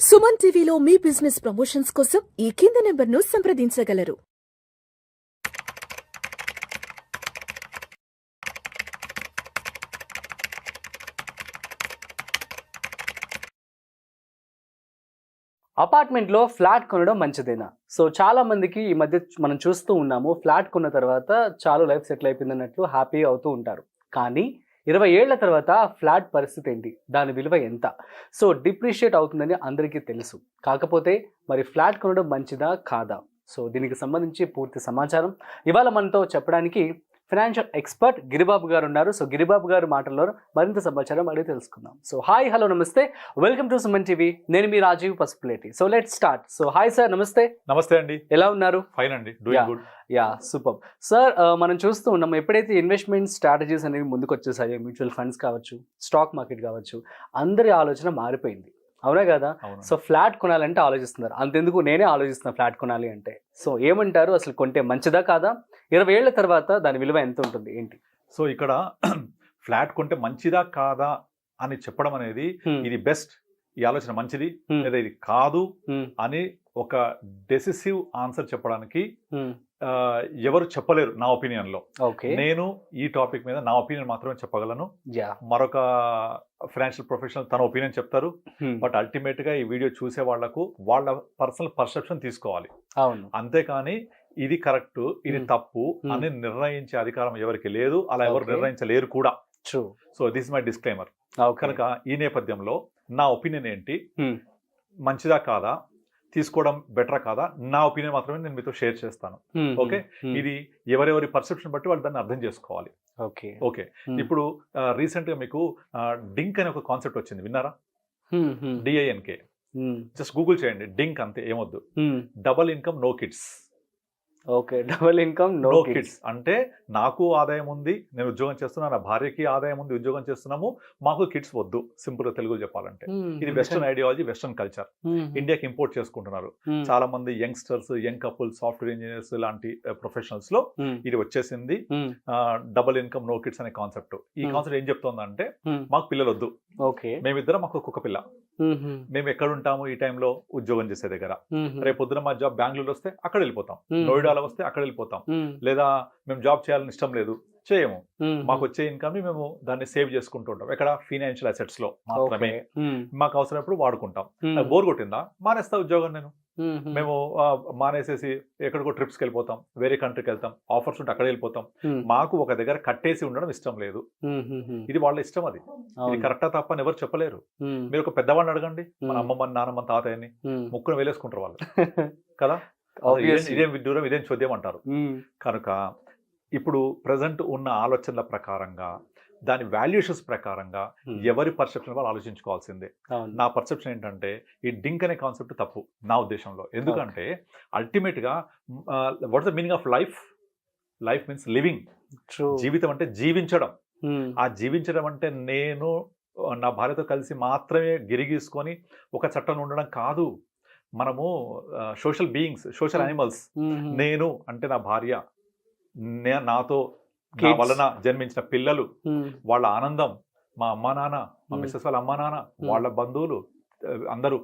సుమన్ టీవీలో మీ business promotions కోసం ఈ కింది నెంబర్ను సంప్రదించగలరు. అపార్ట్మెంట్లో ఫ్లాట్ కొనడం మంచిదేనా? సో చాలా మందికి ఈ మధ్య మనం చూస్తూ ఉన్నాము, ఫ్లాట్ కొన్న తర్వాత చాలు లైఫ్ సెటిల్ అయిపోయింది అన్నట్లు హ్యాపీ అవుతూ ఉంటారు. కానీ 20 ఏళ్ల తర్వాత ఫ్లాట్ పరిస్థితి ఏంటి, దాని విలువ ఎంత? సో డిప్రిషియేట్ అవుతుందని అందరికీ తెలుసు. కాకపోతే మరి ఫ్లాట్ కొనడం మంచిదా కాదా? సో దీనికి సంబంధించి పూర్తి సమాచారం ఇవాళ మనతో చెప్పడానికి ఫైనాన్షియల్ ఎక్స్పర్ట్ గిరిబాబు గారు ఉన్నారు. సో గిరిబాబు గారి మాటల్లో మరింత సమాచారం అడిగి తెలుసుకుందాం. సో హాయ్, హలో, నమస్తే, వెల్కమ్ టు సుమన్ టీవీ. నేను మీ Rajeev Pasupuleti. So let start. So hi sir, నమస్తే. నమస్తే అండి. ఎలా ఉన్నారు? ఫైన్ అండి, doing good. Yeah, super sir. మనం చూస్తూ ఉన్నాం, ఎప్పుడైతే ఇన్వెస్ట్మెంట్ స్ట్రాటజీస్ అనేవి ముందుకు వచ్చేసాయో, మ్యూచువల్ ఫండ్స్ కావచ్చు, స్టాక్ మార్కెట్ కావచ్చు, అందరి ఆలోచన మారిపోయింది, అవునా కదా? సో ఫ్లాట్ కొనాలంటే ఆలోచిస్తున్నారు. అంతెందుకు, నేనే ఆలోచిస్తున్నా ఫ్లాట్ కొనాలి అంటే. సో ఏమంటారు, అసలు కొంటే మంచిదా కాదా? 20 ఏళ్ల తర్వాత దాని విలువ ఎంత ఉంటుంది ఏంటి? సో ఇక్కడ ఫ్లాట్ కొంటే మంచిదా కాదా అని చెప్పడం అనేది, ఇది బెస్ట్, ఈ ఆలోచన మంచిది లేదా ఇది కాదు అని ఒక డెసిసివ్ ఆన్సర్ చెప్పడానికి ఎవరు చెప్పలేరు నా ఒపీనియన్ లో. నేను ఈ టాపిక్ మీద నా ఒపీనియన్ మాత్రమే చెప్పగలను. మరొక ఫైనాన్షియల్ ప్రొఫెషనల్ తన ఒపీనియన్ చెప్తారు. బట్ అల్టిమేట్ గా ఈ వీడియో చూసే వాళ్లకు వాళ్ళ పర్సనల్ పర్సెప్షన్ తీసుకోవాలి. అంతేకాని ఇది కరెక్ట్, ఇది తప్పు అని నిర్ణయించే అధికారం ఎవరికి లేదు, అలా ఎవరు నిర్ణయించలేరు కూడా. So this my disclaimer. కనుక ఈ నేపథ్యంలో నా ఒపీనియన్ ఏంటి, మంచిదా కాదా, తీసుకోవడం బెటరా కాదా, నా ఒపీనియన్ మాత్రమే నేను మీతో షేర్ చేస్తాను. ఓకే, ఇది ఎవరెవరి పర్సెప్షన్ బట్టి వాళ్ళు దాన్ని అర్థం చేసుకోవాలి. ఓకే, ఇప్పుడు రీసెంట్ గా మీకు డింక్ అనే ఒక కాన్సెప్ట్ వచ్చింది, విన్నారా? DINK. జస్ట్ గూగుల్ చేయండి, డింక్, అంతే, ఏమొద్దు. Double income no kids. Okay, double income no kids అంటే నాకు ఆదాయం ఉంది, నేను ఉద్యోగం చేస్తున్నా, నా భార్యకి ఆదాయం ఉంది, ఉద్యోగం చేస్తున్నాము, మాకు కిడ్స్ వద్దు. సింపుల్ గా తెలుగులో చెప్పాలంటే ఇది వెస్టర్న్ ఐడియాలజీ, వెస్టర్న్ కల్చర్. ఇండియాకి ఇంపోర్ట్ చేసుకుంటున్నారు చాలా మంది youngsters, young couple, software engineers లాంటి ప్రొఫెషనల్స్ లో ఇది వచ్చేసింది. డబుల్ ఇన్కమ్ నో కిడ్స్ అనే కాన్సెప్ట్. ఈ కాన్సెప్ట్ ఏం చెప్తోందంటే, మాకు పిల్లలు వద్దు, మేమిద్దరం, మాకు ఒక్కొక్క పిల్ల, మేము ఎక్కడ ఉంటాము ఈ టైంలో, ఉద్యోగం చేసే దగ్గర. రేపు పొద్దున మా జాబ్ బెంగళూరు వస్తే అక్కడ వెళ్ళిపోతాం, నోయిడాలో వస్తే అక్కడ వెళ్ళిపోతాం. లేదా మేము జాబ్ చేయాలని ఇష్టం లేదు, చేయము. మాకు వచ్చే ఇన్కమ్ ని మేము దాన్ని సేవ్ చేసుకుంటూ ఉంటాం. ఎక్కడ? ఫైనాన్షియల్ అసెట్స్ లో మాత్రమే. మాకు అవసరమైనప్పుడు వాడుకుంటాం. బోర్ కొట్టిందా, మానేస్తా ఉద్యోగం నేను, మేము మానేసేసి ఎక్కడికో ట్రిప్స్కి వెళ్ళిపోతాం, వేరే కంట్రీకి వెళ్తాం, ఆఫర్స్ ఉంటే అక్కడ వెళ్ళిపోతాం. మాకు ఒక దగ్గర కట్టేసి ఉండడం ఇష్టం లేదు. ఇది వాళ్ళ ఇష్టం, అది ఇది కరెక్టా తప్ప అని ఎవరు చెప్పలేరు. మీరు ఒక పెద్దవాడిని అడగండి, మన అమ్మమ్మ, నాన్నమ్మ, తాతయ్యని, ముక్కును వేలేసుకుంటారు వాళ్ళు కదా. ఇదేం విడ్డూరం, ఇదేం చోద్యం అంటారు. కనుక ఇప్పుడు ప్రజెంట్ ఉన్న ఆలోచనల ప్రకారంగా, దాని వాల్యుయేషన్స్ ప్రకారంగా ఎవరి పర్సెప్షన్ వాళ్ళు ఆలోచించుకోవాల్సిందే. నా పర్సెప్షన్ ఏంటంటే, ఈ డింక్ అనే కాన్సెప్ట్ తప్పు నా ఉద్దేశంలో. ఎందుకంటే అల్టిమేట్ గా what's the meaning of life? Life means living. జీవితం అంటే జీవించడం. ఆ జీవించడం అంటే నేను నా భార్యతో కలిసి మాత్రమే గిరిగీసుకొని ఒక చట్టం ఉండడం కాదు. మనము సోషల్ బీయింగ్స్, సోషల్ యానిమల్స్. నేను అంటే నా భార్య, నాతో నా వలన జన్మించిన పిల్లలు, వాళ్ళ ఆనందం, మా అమ్మా నాన్న, మా మిస్సెస్ వాళ్ళ అమ్మా నాన్న, వాళ్ళ బంధువులు అందరూ,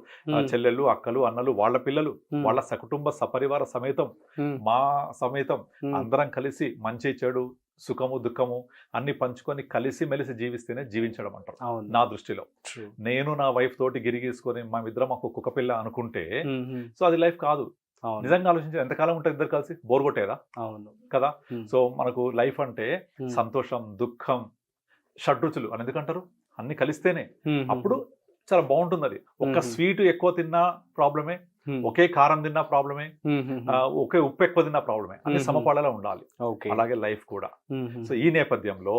చెల్లెళ్ళు, అక్కలు, అన్నలు, వాళ్ళ పిల్లలు, వాళ్ళ సకుటుంబ సపరివార సమేతం, మా సమేతం అందరం కలిసి మంచి చెడు, సుఖము దుఃఖము అన్ని పంచుకొని కలిసి మెలిసి జీవిస్తేనే జీవించడం అంటారు నా దృష్టిలో. నేను నా వైఫ్ తోటి గిరిగీసుకొని మా ఇద్దరం మాకు కుక్క పిల్ల అనుకుంటే సో అది లైఫ్ కాదు. నిజంగా ఆలోచించి ఎంతకాలం ఉంటుంది ఇద్దరు కలిసి? బోర్ కొట్టేదా కదా. సో మనకు లైఫ్ అంటే సంతోషం, దుఃఖం, షడ్రుచులు అని ఎందుకంటారు, అన్ని కలిస్తేనే అప్పుడు చాలా బాగుంటుంది. అది ఒక్క స్వీట్ ఎక్కువ తిన్నా ప్రాబ్లమే, ఒకే కారం తిన్నా ప్రాబ్లమే, ఒకే ఉప్పు ఎక్కువ తిన్నా ప్రాబ్లమే, అన్ని సమపాళలో ఉండాలి. అలాగే లైఫ్ కూడా. సో ఈ నేపథ్యంలో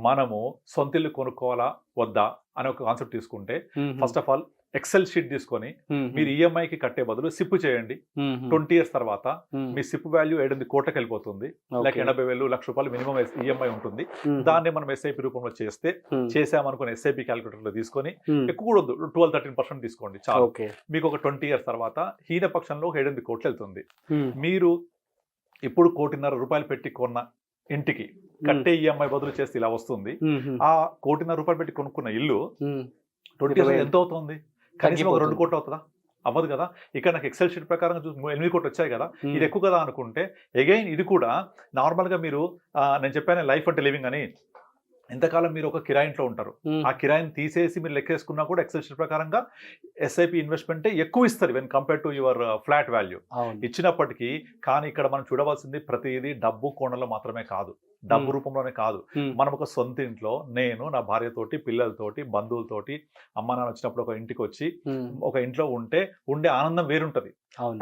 మనము సొంతిల్లు కొనుక్కోవాలా వద్దా అనే ఒక కాన్సెప్ట్ తీసుకుంటే, first of all Excel sheet తీసుకొని మీరు ఈఎంఐకి కట్టే బదులు సిప్ చేయండి. 20 years తర్వాత మీ సిప్ వాల్యూ 7 కోట్లకి వెళ్ళిపోతుంది. లైక్ 80,000, ₹1,00,000 మినిమం ఈఎంఐ ఉంటుంది. దాన్ని మనం ఎస్ఐపి రూపంలో చేసామనుకుని ఎస్ఐపి క్యాలిక్యులేటర్ లో తీసుకొని, ఎక్కువ కూడా 12-13% తీసుకోండి చాలు. మీకు ఒక 20 years తర్వాత హీన పక్షంలో 8 కోట్లు వెళ్తుంది. మీరు ఇప్పుడు ₹1,50,00,000 పెట్టి కొన్న ఇంటికి కట్టే ఈఎంఐ బదులు చేస్తే ఇలా వస్తుంది. ఆ ₹1,50,00,000 పెట్టి కొనుక్కున్న ఇల్లు 20 years ఎంత అవుతుంది? కనీసం ఒక 2 కోట్లు అవుతుందా? అవ్వదు కదా. ఇక్కడ నాకు ఎక్సెల్ షీట్ ప్రకారం 8 కోట్లు వచ్చాయి కదా, ఇది ఎక్కువ కదా అనుకుంటే అగైన్ ఇది కూడా నార్మల్గా మీరు నేను చెప్పాను లైఫ్ అంటే లివింగ్ అని, ఎంతకాలం మీరు ఒక కిరాయి ఇంట్లో ఉంటారు, ఆ కిరాయిని తీసేసి మీరు లెక్కేసుకున్నా కూడా ఎక్సెల్ షీట్ ప్రకారంగా ఎస్ఐపి ఇన్వెస్ట్మెంట్ ఎక్కువ ఇస్తారు when compare to your flat value ఇచ్చినప్పటికీ. కానీ ఇక్కడ మనం చూడవలసింది ప్రతిదీ డబ్బు కోణంలో మాత్రమే కాదు, డబ్బు రూపంలోనే కాదు. మనం ఒక సొంత ఇంట్లో నేను నా భార్యతోటి పిల్లలతోటి బంధువులతోటి అమ్మ నాన్న వచ్చినప్పుడు ఒక ఇంటికి వచ్చి ఒక ఇంట్లో ఉండే ఆనందం వేరుంటది.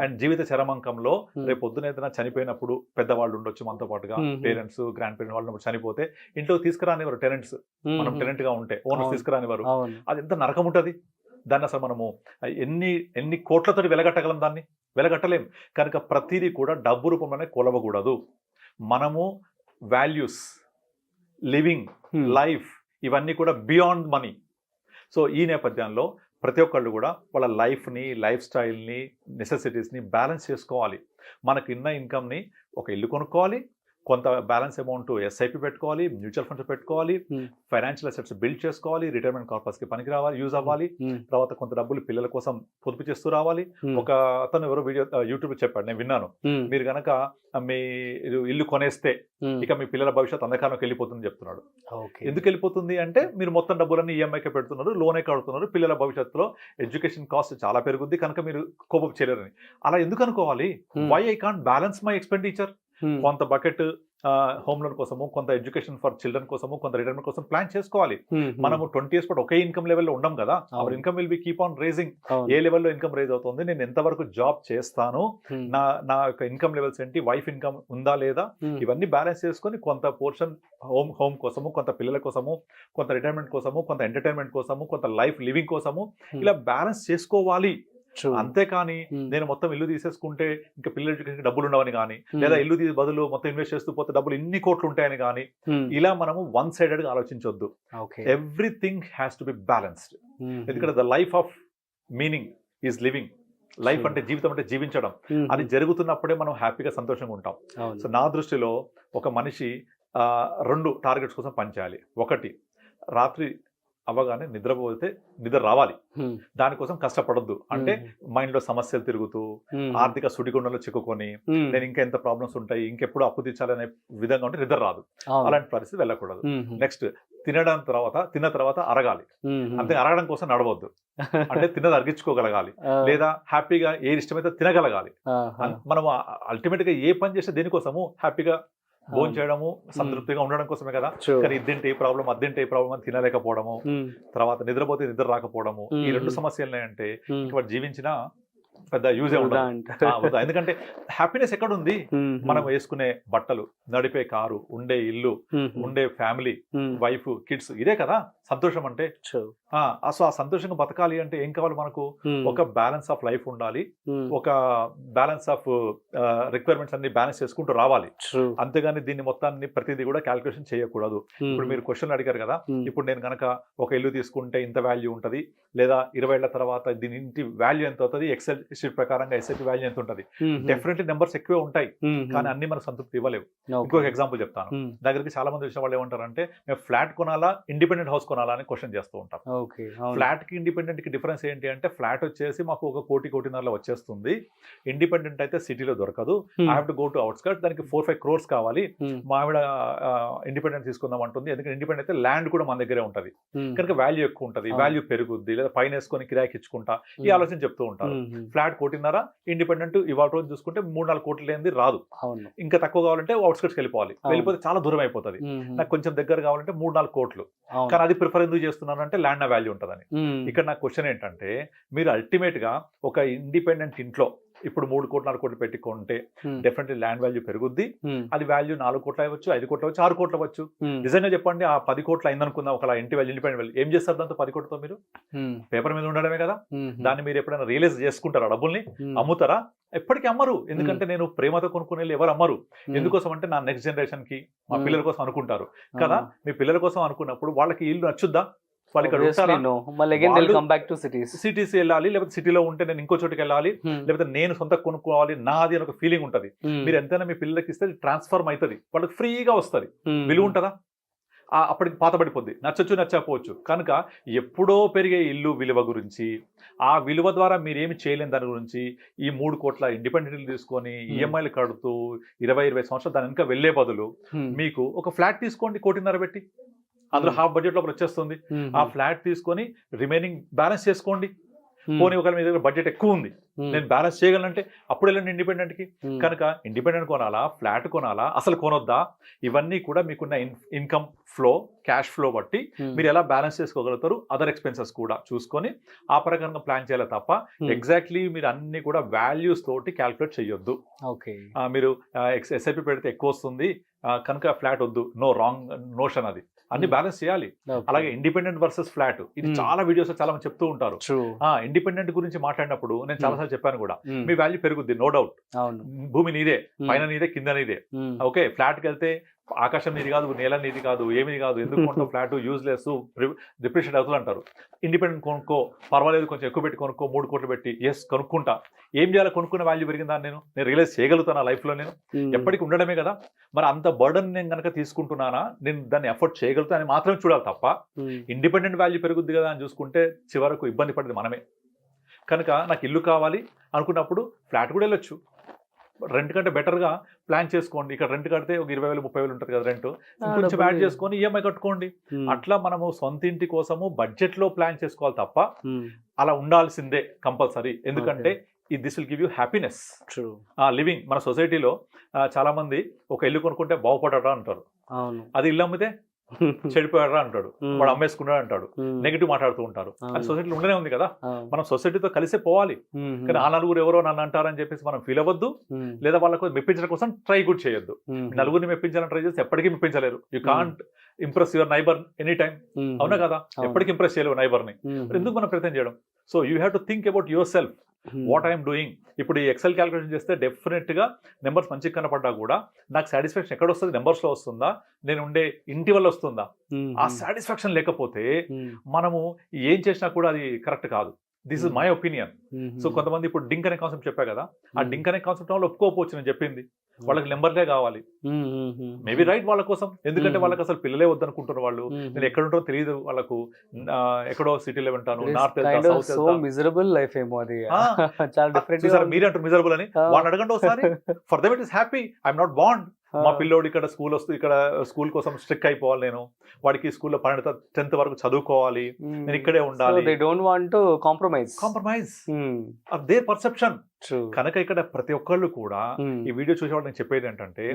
అండ్ జీవిత చరమాంకంలో రేపు పొద్దున ఏదైనా చనిపోయినప్పుడు పెద్దవాళ్ళు ఉండొచ్చు మనతో పాటుగా, పేరెంట్స్ గ్రాండ్ పేరెంట్స్ వాళ్ళు చనిపోతే ఇంట్లో తీసుకురానివారు టెనెంట్స్, మనం టెనెంట్ గా ఉంటే ఓనర్స్ తీసుకురానివారు. అది ఎంత నరకం ఉంటది. దాన్ని అసలు మనము ఎన్ని కోట్లతో వెలగట్టగలం, దాన్ని వెలగట్టలేం. కనుక ప్రతిదీ కూడా డబ్బు రూపంలోనే కొలవకూడదు. మనము వాల్యూస్, లివింగ్, లైఫ్ ఇవన్నీ కూడా బియాండ్ మనీ. సో ఈ నేపథ్యంలో ప్రతి ఒక్కళ్ళు కూడా వాళ్ళ లైఫ్ని, లైఫ్ స్టైల్ని, నెసెసిటీస్ని బ్యాలెన్స్ చేసుకోవాలి. మనకు ఉన్న ఇన్కమ్ని ఒక ఇల్లు కొనుక్కోవాలి, కొంత బ్యాలెన్స్ అమౌంట్ ఎస్ఐపి పెట్టుకోవాలి, మ్యూచువల్ ఫండ్స్ పెట్టుకోవాలి, ఫైనాన్షియల్ అసెట్స్ బిల్డ్ చేసుకోవాలి, రిటైర్మెంట్ కార్పస్కి పనికి రావాలి, యూజ్ అవ్వాలి. తర్వాత కొంత డబ్బులు పిల్లల కోసం పొదుపు చేస్తూ రావాలి. ఒక అతను ఎవరో వీడియో యూట్యూబ్ చెప్పాడు, నేను విన్నాను, మీరు కనుక మీ ఇల్లు కొనేస్తే ఇక మీ పిల్లల భవిష్యత్తు అంధకారంలోకి వెళ్ళిపోతుందని చెప్తున్నాడు. ఎందుకు వెళ్ళిపోతుంది అంటే మీరు మొత్తం డబ్బులన్నీ ఈఎంఐకే పెడుతున్నారు, లోనే కడుతున్నారు, పిల్లల భవిష్యత్తులో ఎడ్యుకేషన్ కాస్ట్ చాలా పెరుగుద్ది కనుక మీరు కోపం చేయలేరని. అలా ఎందుకు అనుకోవాలి? Why I can't balance my expenditure? కొంత బకెట్ హోమ్ లోన్ కోసము, కొంత ఎడ్యుకేషన్ ఫర్ చిల్డ్రన్ కోసము, కొంత రిటైర్మెంట్ కోసం ప్లాన్ చేసుకోవాలి. మనము 20 years పాటు ఒకే ఇన్కమ్ లెవెల్లో ఉండం కదా. Our income will be keep on raising. ఏ లెవెల్లో ఇన్కమ్ రేజ్ అవుతుంది, నేను ఎంతవరకు జాబ్ చేస్తాను, నా యొక్క ఇన్కమ్ లెవెల్స్ ఏంటి, వైఫ్ ఇన్కమ్ ఉందా లేదా, ఇవన్నీ బ్యాలెన్స్ చేసుకొని కొంత పోర్షన్ హోమ్ కోసము, కొంత పిల్లల కోసము, కొంత రిటైర్మెంట్ కోసము, కొంత ఎంటర్టైన్మెంట్ కోసము, కొంత లైఫ్ లివింగ్ కోసము ఇలా బ్యాలెన్స్ చేసుకోవాలి. అంతేకాని నేను మొత్తం ఇల్లు తీసేసుకుంటే ఇంకా పిల్లల ఎడ్యుకేషన్ డబ్బులు ఉండవని కానీ, లేదా ఇల్లు తీసి బదులు మొత్తం ఇన్వెస్ట్ చేస్తూ పోతే డబ్బులు ఇన్ని కోట్లు ఉంటాయని కానీ, ఇలా మనము వన్ సైడెడ్ గా ఆలోచించొద్దు. Everything has to be balanced. ఎందుకంటే the life of meaning is living. Life అంటే జీవితం అంటే జీవించడం. అది జరుగుతున్నప్పుడే మనం హ్యాపీగా సంతోషంగా ఉంటాం. సో నా దృష్టిలో ఒక మనిషి 2 టార్గెట్స్ కోసం పనిచేయాలి. ఒకటి, రాత్రి అవ్వగానే నిద్రపోతే నిద్ర రావాలి, దానికోసం కష్టపడొద్దు. అంటే మైండ్ లో సమస్యలు తిరుగుతూ, ఆర్థిక సుడిగుండంలో చిక్కుకొని, నేను ఇంకా ఎంత ప్రాబ్లమ్స్ ఉంటాయి, ఇంకెప్పుడు అప్పు తీర్చాలనే విధంగా ఉంటే నిద్ర రాదు. అలాంటి పరిస్థితి వెళ్ళకూడదు. నెక్స్ట్, తిన్న తర్వాత అరగాలి. అంతే, అరగడం కోసం నడవద్దు. అంటే తిన్నది అరిగించుకోగలగాలి, లేదా హ్యాపీగా ఏ ఇష్టమైతే తినగలగాలి. మనం అల్టిమేట్ గా ఏ పని చేస్తే దేనికోసము హ్యాపీగా భోజనం చేయడము, సంతృప్తిగా ఉండడం కోసమే కదా. కానీ ఇద్దింటే ఏ ప్రాబ్లం, అద్దింటే ఏ ప్రాబ్లం అని తినలేకపోవడము, తర్వాత నిద్రపోతే నిద్ర రాకపోవడము, ఈ 2 సమస్యలు అంటే వాడు జీవించినా పెద్ద యూజే ఉండదు. ఎందుకంటే హ్యాపీనెస్ ఎక్కడ ఉంది? మనం వేసుకునే బట్టలు, నడిపే కారు, ఉండే ఇల్లు, ఉండే ఫ్యామిలీ, వైఫ్, కిడ్స్, ఇదే కదా సంతోషం అంటే. సో ఆ సంతోషంగా బతకాలి అంటే ఏం కావాలి మనకు? ఒక బ్యాలెన్స్ ఆఫ్ లైఫ్ ఉండాలి, ఒక బ్యాలెన్స్ ఆఫ్ రిక్వైర్మెంట్స్ అన్ని బ్యాలెన్స్ చేసుకుంటూ రావాలి. అంతేగాని దీన్ని మొత్తాన్ని ప్రతిదీ కూడా క్యాల్కులేషన్ చేయకూడదు. ఇప్పుడు మీరు క్వశ్చన్ అడిగారు కదా, ఇప్పుడు నేను కనుక ఒక ఇల్లు తీసుకుంటే ఇంత వాల్యూ ఉంటుంది, లేదా 20 ఏళ్ల తర్వాత దీని ఇంటి వాల్యూ ఎంత అవుతుంది, ఎక్సెల్ షీట్ ప్రకారంగా ఎస్ఐపి వాల్యూ ఎంత ఉంటుంది, డెఫినెట్లీ నెంబర్స్ ఎక్కువే ఉంటాయి. కానీ అన్ని మనకు సంతృప్తి ఇవ్వలేవు. ఇంకొక ఎగ్జాంపుల్ చెప్తాను. దగ్గరికి చాలా మంది వచ్చిన వాళ్ళు ఏమంటారంటే, మేము ఫ్లాట్ కొనాలా, ఇండిపెండెంట్ హౌస్ కొనాలా అని క్వశ్చన్ చేస్తూ ఉంటారు. ఫ్లాట్ కి ఇండిపెండెంట్ కి డిఫరెన్స్ ఏంటి అంటే, ఫ్లాట్ వచ్చేసి మాకు 1 కోటి-1.5 వచ్చేస్తుంది. ఇండిపెండెంట్ అయితే సిటీలో దొరకదు. I have to go to outskirts, దానికి 4-5 crores కావాలి. మా ఆవిడ ఇండిపెండెంట్ తీసుకుందాం అంటుంది. ఎందుకంటే ఇండిపెండెంట్ అయితే ల్యాండ్ కూడా మన దగ్గరే ఉంటుంది కనుక వాల్యూ ఎక్కువ ఉంటుంది, వాల్యూ పెరుగుద్ది, లేదా పైన వేసుకొని కిరాయికి ఇచ్చుకుంటా, ఈ ఆలోచన చెప్తూ ఉంటారు. ఫ్లాట్ 1.5, ఇండిపెండెంట్ ఇవాళ రోజు చూసుకుంటే 3-4 కోట్లు లేనిది రాదు. ఇంకా తక్కువ కావాలంటే అవుట్స్కర్ట్స్కి వెళ్ళిపోతే చాలా దూరం అయిపోతుంది. నాకు కొంచెం దగ్గర కావాలంటే 3-4 కోట్లు. కానీ అది ప్రిఫర్ ఎందుకు చేస్తున్నాను అంటే, ల్యాండ్ వాల్యూ ఉంటుందని. ఇక్కడ నా క్వశ్చన్ ఏంటంటే, మీరు అల్టిమేట్ గా ఒక ఇండిపెండెంట్ ఇంట్లో ఇప్పుడు 3 కోట్లు 4 కోట్లు పెట్టుకుంటే డెఫినెట్లీ ల్యాండ్ వాల్యూ పెరుగుద్ది. అది వాల్యూ 4 కోట్లు అవ్వచ్చు, 5 కోట్లు అవ్వచ్చు, 6 కోట్లు అవ్వచ్చు. నిజంగా చెప్పండి, ఆ 10 కోట్లు అయిందనుకుందాం, ఒక ఇంటి వాల్యూ, ఇండిపెండెంట్ వాల్యూ, ఏం చేస్తారు దాంతో 10 కోట్లతో? మీరు పేపర్ మీద ఉండడమే కదా. దాన్ని మీరు ఎప్పుడైనా రియలైజ్ చేసుకుంటారా? డబ్బుల్ని అమ్ముతారా? ఎప్పటికీ అమ్మరు. ఎందుకంటే నేను ప్రేమతో కొనుక్కునే ఎవరు అమ్మరు. ఎందుకోసం అంటే, నా నెక్స్ట్ జనరేషన్ కి, మా పిల్లల కోసం అనుకుంటారు కదా. మీ పిల్లల కోసం అనుకున్నప్పుడు వాళ్ళకి ఇల్లు నచ్చుద్దా? వాళ్ళు ఇక్కడ సిటీస్ వెళ్ళాలి, లేకపోతే సిటీలో ఉంటే నేను ఇంకో చోటుకి వెళ్ళాలి, లేకపోతే నేను సొంత కొనుక్కోవాలి నాది అని ఒక ఫీలింగ్ ఉంటుంది. మీరు ఎంతైనా మీ పిల్లలకి ఇస్తే ట్రాన్స్ఫర్మ్ అవుతుంది, వాళ్ళకి ఫ్రీగా వస్తుంది, విలువ ఉంటుందా? అప్పటికి పాతబడిపోద్ది, నచ్చచ్చు నచ్చకపోవచ్చు. కనుక ఎప్పుడో పెరిగే ఇల్లు విలువ గురించి, ఆ విలువ ద్వారా మీరేమి చేయలేని దాని గురించి ఈ 3 కోట్ల ఇండిపెండెంట్లు తీసుకొని ఈఎంఐలు కడుతూ 20-20 సంవత్సరాలు దాని ఇంకా వెళ్లే బదులు మీకు ఒక ఫ్లాట్ తీసుకోండి 1.5 పెట్టి, అందులో హాఫ్ బడ్జెట్ లోపల వచ్చేస్తుంది. ఆ ఫ్లాట్ తీసుకొని రిమైనింగ్ బ్యాలెన్స్ చేసుకోండి. పోనీ ఒకవేళ మీ దగ్గర బడ్జెట్ ఎక్కువ ఉంది, నేను బ్యాలెన్స్ చేయగలనంటే అప్పుడు వెళ్ళండి ఇండిపెండెంట్ కి. కనుక ఇండిపెండెంట్ కొనాలా, ఫ్లాట్ కొనాలా, అసలు కొనొద్దా, ఇవన్నీ కూడా మీకున్న ఇన్కమ్ ఫ్లో, క్యాష్ ఫ్లో బట్టి మీరు ఎలా బ్యాలెన్స్ చేసుకోగలుగుతారు, అదర్ ఎక్స్పెన్సెస్ కూడా చూసుకొని ఆ ప్రకారంగా ప్లాన్ చేయాలి తప్ప ఎగ్జాక్ట్లీ మీరు అన్ని కూడా వాల్యూస్ తోటి క్యాల్కులేట్ చేయొద్దు. మీరు ఎస్ఐపి పెడితే ఎక్కువ వస్తుంది కనుక ఫ్లాట్ వద్దు, నో, రాంగ్ నోషన్ అది. అన్ని బ్యాలెన్స్ చేయాలి. అలాగే ఇండిపెండెంట్ వర్సెస్ ఫ్లాట్, ఇది చాలా వీడియోస్ చాలా మంది చెప్తూ ఉంటారు. ఇండిపెండెంట్ గురించి మాట్లాడినప్పుడు నేను చాలాసార్లు చెప్పాను కూడా, మీ వాల్యూ పెరుగుద్ది, నో డౌట్. భూమి నీదే, పైన నీదే, కింద నీదే. ఓకే, ఫ్లాట్కి వెళ్తే ఆకాశం నీది కాదు, నేల నీది కాదు, ఏమీ కాదు, ఎందుకు కొంటావు ఫ్లాట్, యూజ్లెస్, డిప్రిషియేట్ అవుతుంది అంటారు. ఇండిపెండెంట్ కొనుక్కో, పర్వాలేదు, కొంచెం ఎక్కువ పెట్టి కొనుక్కో, 3 కోట్లు పెట్టి, ఎస్ కొనుక్కుంటా. ఏం చేయాలి, కొనుక్కున్న వాల్యూ పెరిగిందా, నేను రియలైజ్ చేయగలుగుతాను లైఫ్లో, నేను ఎప్పటికీ ఉండడమే కదా. మరి అంత బర్డన్ నేను కనుక తీసుకుంటున్నానా, నేను దాన్ని ఎఫర్ట్ చేయగలుగుతా అని మాత్రమే చూడాలి తప్ప ఇండిపెండెంట్ వాల్యూ పెరుగుద్ది కదా అని చూసుకుంటే చివరకు ఇబ్బంది పడేది మనమే. కనుక నాకు ఇల్లు కావాలి అనుకున్నప్పుడు ఫ్లాట్ కూడా వెళ్ళొచ్చు. రెంట్ కంటే బెటర్గా ప్లాన్ చేసుకోండి. ఇక్కడ రెంట్ కడితే ఒక 20,000-30,000 ఉంటుంది కదా రెంట్, కొంచెం యాడ్ చేసుకొని ఈఎంఐ కట్టుకోండి. అట్లా మనము సొంత ఇంటి కోసము బడ్జెట్లో ప్లాన్ చేసుకోవాలి తప్ప అలా ఉండాల్సిందే కంపల్సరీ. ఎందుకంటే this will give you happiness living. మన సొసైటీలో చాలా మంది ఒక ఇల్లు కొనుక్కుంటే బాగుపడరా అంటారు, అది ఇల్లు అమ్మితే చెడిపోయారా అంటాడు, వాడు అమ్మేసుకున్నాడు అంటాడు, నెగిటివ్ మాట్లాడుతూ ఉంటారు. అది సొసైటీలో ఉండనే ఉంది కదా. మనం సొసైటీతో కలిసే పోవాలి. కానీ ఆ నలుగురు ఎవరో నన్ను అంటారని చెప్పేసి మనం ఫీల్ అవ్వద్దు, లేదా వాళ్ళకు మెప్పించడం కోసం ట్రై కూడా చేయొద్దు. నలుగురిని మెప్పించాలని ట్రై చేస్తే ఎప్పటికీ మెప్పించలేరు. You can't impress your neighbour any time, అవునా కదా. ఎప్పటికీ ఇంప్రెస్ చేయలేవు నైబర్ని. ఎందుకు మనం ప్రయత్నం చేయడం? So you have to think about your self, what I'm doing. ఇప్పుడు ఈ ఎక్సెల్ క్యాలిక్యులేషన్ చేస్తే డెఫినెట్గా నెంబర్స్ మంచిగా కనపడ్డా కూడా నాకు సాటిస్ఫాక్షన్ ఎక్కడ వస్తుంది, నెంబర్స్లో వస్తుందా, నేను ఉండే ఇంటి వల్ల వస్తుందా? ఆ సాటిస్ఫాక్షన్ లేకపోతే మనము ఏం చేసినా కూడా అది కరెక్ట్ కాదు. This is my opinion. So కొంతమంది ఇప్పుడు డింక్ అనే కాన్సెప్ట్ చెప్పా కదా, ఆ డింక్ అనే కాన్సెప్ట్ వాళ్ళు ఒప్పుకోకపోవచ్చు నేను చెప్పింది. వాళ్ళకి నెంబర్లే కావాలి, మేబీ రైట్ వాళ్ళ కోసం. ఎందుకంటే వాళ్ళకి అసలు పిల్లలే వద్దనుకుంటున్నారు వాళ్ళు. నేను ఎక్కడ ఉంటారో తెలియదు వాళ్ళకు, ఎక్కడో సిటీలో ఉంటాను, నార్త్ వెళ్తా, సౌత్ మిజరబుల్ లైఫ్ ఏమో అది. మీరే అంటారు మిజరబుల్ అని, వాళ్ళని అడగండి ఒకసారి. For them it is happy. I'm not bond. మా పిల్లోడు ఇక్కడ స్కూల్ వస్తుంది, ఇక్కడ స్కూల్ కోసం స్ట్రిక్ అయిపోవాలి, నేను వాడికి స్కూల్లో 10th వరకు చదువుకోవాలి, నేను ఇక్కడే ఉండాలి. They don't want to compromise of their perception. కనుక ఇక్కడ ప్రతి ఒక్కళ్ళు కూడా ఈ వీడియో చూసేవాళ్ళు నేను చెప్పేది ఏంటంటే,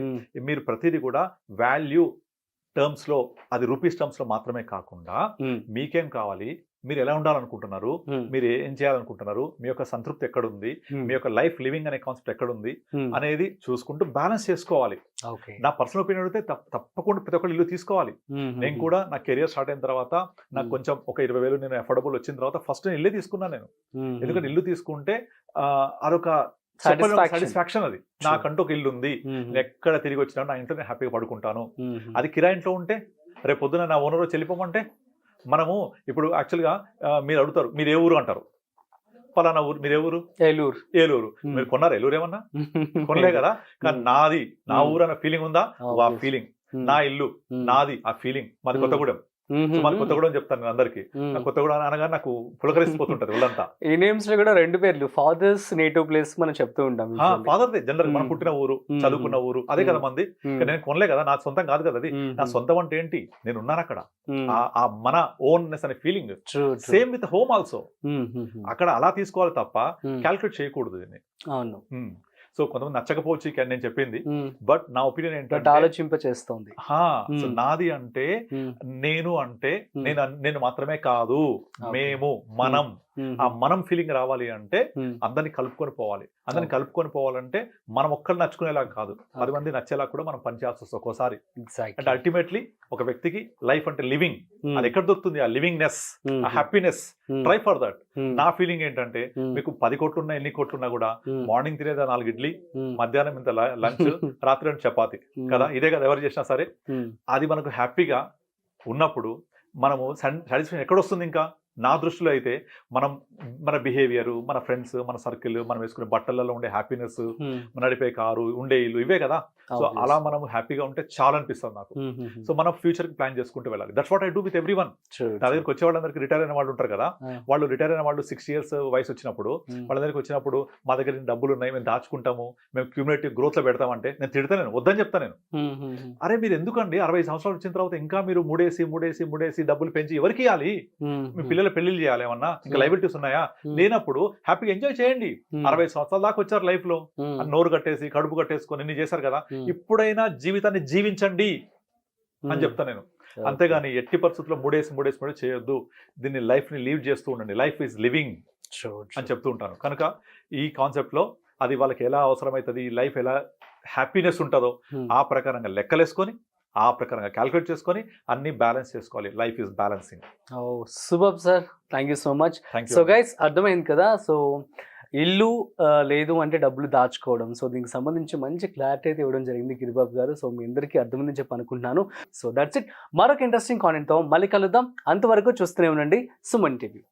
మీరు ప్రతిదీ కూడా వాల్యూ టర్మ్స్ లో, అది రూపీస్ టర్మ్స్ లో మాత్రమే కాకుండా మీకేం కావాలి, మీరు ఎలా ఉండాలనుకుంటున్నారు, మీరు ఏం చేయాలనుకుంటున్నారు, మీ యొక్క సంతృప్తి ఎక్కడుంది, మీ యొక్క లైఫ్ లివింగ్ అనే కాన్సెప్ట్ ఎక్కడుంది అనేది చూసుకుంటూ బ్యాలెన్స్ చేసుకోవాలి. నా పర్సనల్ ఒపీనియన్ అయితే తప్పకుండా ప్రతి ఒక్కరు ఇల్లు తీసుకోవాలి. నేను కూడా నా కెరియర్ స్టార్ట్ అయిన తర్వాత నాకు కొంచెం ఒక 20,000 నేను అఫోర్డబుల్ వచ్చిన తర్వాత ఫస్ట్ నేను ఇల్లే తీసుకున్నాను నేను. ఎందుకంటే ఇల్లు తీసుకుంటే అదొక సాటిస్ఫాక్షన్, అది నాకంటూ ఒక ఇల్లు ఉంది, ఎక్కడ తిరిగి వచ్చినా నా ఇంట్లో నేను హ్యాపీగా పడుకుంటాను. అది కిరాయి ఇంట్లో ఉంటే రేపు పొద్దున నా ఓనర్ చెల్లిపోమంటే, మనము ఇప్పుడు యాక్చువల్గా మీరు అడుగుతారు మీరు ఏ ఊరు అంటారు, పలానా ఊరు, మీరు ఏ ఊరు, ఏలూరు. మీరు కొన్నారు ఏలూరు ఏమన్నా? కొనలే కదా. కానీ నాది, నా ఊరు అన్న ఫీలింగ్ ఉందా? ఆ ఫీలింగ్. నా ఇల్లు నాది, ఆ ఫీలింగ్. మాది కొత్తగూడెం. మరి కొత్తగూడెం చెప్తాను నేను అందరికి. కొత్తగూడెం అనగా నాకు పులకరిసిపోతుంటది ఒళ్ళంతా. ఈ నేమ్స్ లో కూడా 2 పేర్లు, ఫాదర్స్ నేటివ్ ప్లేస్ మనం చెప్తూ ఉంటాం. ఫాదర్దే జనరల్, మనం పుట్టిన ఊరు, చదువుకున్న ఊరు, అదే కదా మంది. నేను కొనలే కదా, నా సొంతం కాదు కదా అది. నా సొంతం అంటే ఏంటి, నేను ఉన్నాను అక్కడ, ఆ మన ఓన్నెస్ అనే feeling. Same with home also. అక్కడ అలా తీసుకోవాలి తప్ప క్యాల్కులేట్ చేయకూడదు దీన్ని. అవును. సో కొంతమంది నచ్చకపోవచ్చు ఇక్కడ నేను చెప్పింది, బట్ నా ఒపీనియన్ ఏంటంటే ఆలోచింప చేస్తుంది. నాది అంటే నేను, అంటే నేను మాత్రమే కాదు, మేము, మనం. ఆ మనం ఫీలింగ్ రావాలి అంటే అందరిని కలుపుకొని పోవాలి. అందరిని కలుపుకొని పోవాలంటే మనం ఒక్కరు నచ్చుకునేలా కాదు, 10 మంది నచ్చేలా కూడా మనం పనిచేయాల్సి వస్తుంది ఒక్కోసారి. అంటే అల్టిమేట్లీ ఒక వ్యక్తికి లైఫ్ అంటే లివింగ్, అది ఎక్కడ దొరుకుతుంది? ఆ లివింగ్నెస్, ఆ హ్యాపీనెస్. Try for that. నా ఫీలింగ్ ఏంటంటే, మీకు 10 కోట్లున్నా, ఎన్ని కోట్లున్నా కూడా మార్నింగ్ తినేదా 4 ఇడ్లీ, మధ్యాహ్నం ఇంత లంచ్, రాత్రి 2 చపాతి కదా, ఇదే కదా ఎవరు చేసినా సరే. అది మనకు హ్యాపీగా ఉన్నప్పుడు మనము సాటిస్ఫాక్షన్ ఎక్కడ వస్తుంది? ఇంకా నా దృష్టిలో అయితే మనం మన బిహేవియర్, మన ఫ్రెండ్స్, మన సర్కిల్, మనం వేసుకునే బట్టలలో ఉండే హ్యాపీనెస్, నడిపే కారు, ఉండే ఇల్లు, ఇవే కదా. సో అలా మనం హ్యాపీగా ఉంటే చాలా అనిపిస్తుంది నాకు. సో మనం ఫ్యూచర్ కి ప్లాన్ చేసుకుంటూ వెళ్ళాలి. That's what I do with every one. నా దగ్గరికి వచ్చే వాళ్ళందరికీ రిటైర్ అయిన వాళ్ళు ఉంటారు కదా, వాళ్ళు రిటైర్ అయిన వాళ్ళు 6 years వయసు వచ్చినప్పుడు వాళ్ళ దగ్గరికి వచ్చినప్పుడు మా దగ్గర డబ్బులు ఉన్నాయి, మేము దాచుకుంటాము, మేము క్యూములేటివ్ గ్రోత్ లో పెడతామంటే నేను తిడతాను, వద్దని చెప్తాను నేను. అరే మీరు ఎందుకండి 60 సంవత్సరాలు వచ్చిన తర్వాత ఇంకా మీరు మూడేసి డబ్బులు పెంచి ఎవరికి ఇవ్వాలి? మీ పిల్లల పెళ్లిళ్ళు చేయాలి, ఏమన్నా ఇంకా లైబిలిటీస్ ఉన్నాయా? లేనప్పుడు హ్యాపీగా ఎంజాయ్ చేయండి. 60 సంవత్సరాల దాకా వచ్చారు లైఫ్ లో, నోరు కట్టేసి కడుపు కట్టేసుకొని ఇన్ని చేశారు కదా, ఇప్పుడైనా జీవితాన్ని జీవించండి అని చెప్తాను నేను. అంతేగాని ఎట్టి పరిస్థితుల్లో మూడేసి చేయొద్దు. దీన్ని లైఫ్ ని లీవ్ చేస్తూ ఉండండి. లైఫ్ ఈజ్ లివింగ్ అని చెప్తూ ఉంటాను. కనుక ఈ కాన్సెప్ట్ లో అది వాళ్ళకి ఎలా అవసరమవుతుంది, లైఫ్ ఎలా హ్యాపీనెస్ ఉంటుందో ఆ ప్రకారంగా లెక్కలేసుకొని ఆ ప్రకారంగా క్యాలిక్యులేట్ చేసుకొని అన్ని బ్యాలెన్స్ చేసుకోవాలి. Life is balancing. Super sir, thank you so much. So guys అర్థమైంది కదా. సో ఇల్లు లేదు అంటే డబ్బులు దాచుకోవడం, సో దీనికి సంబంధించి మంచి క్లారిటీ అయితే ఇవ్వడం జరిగింది గిరిబాబు గారు. సో మీ అందరికీ అర్థమైందని చెప్పి అనుకుంటున్నాను. So that's it. మరొక ఇంట్రెస్టింగ్ కాంటెంట్తో మళ్ళీ కలుద్దాం. అంతవరకు చూస్తూనే ఉండండి సుమన్ టీవీ.